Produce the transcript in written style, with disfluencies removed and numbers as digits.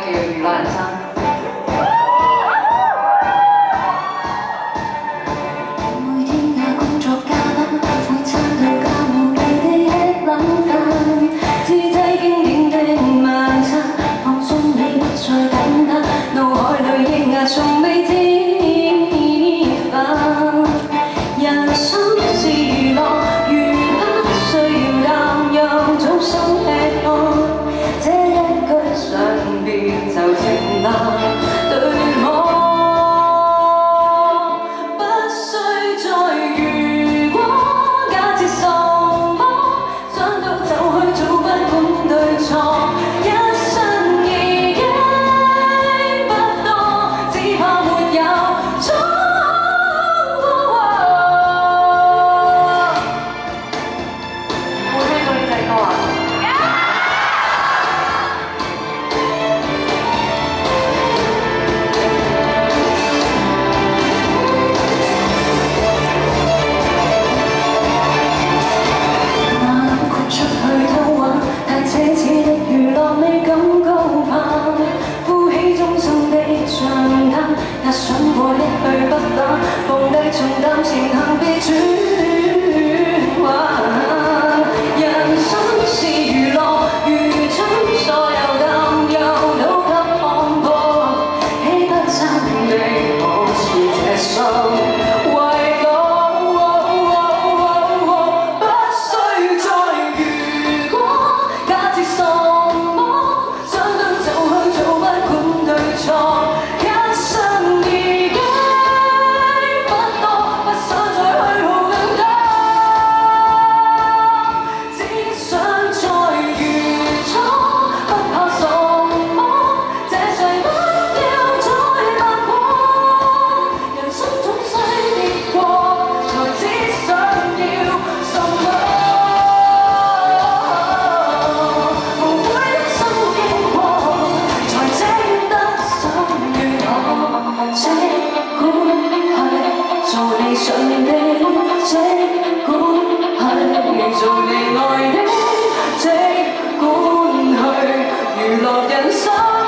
叫娛樂人生。 從未知否，人生是娛樂，如不需要擔憂，早生吃喝，這一句上別就承諾，對我不需再如果，假設什麼，想到就去做，不管對錯。 想過一去不返，放低重擔前行被轉還。人生是娛樂，如將所有擔憂都給看破，豈不真的可是這心為我，不需再如果，假設什麼，想到就去做，不管對錯。 順的，即管去做你愛的，即管去娛樂人生。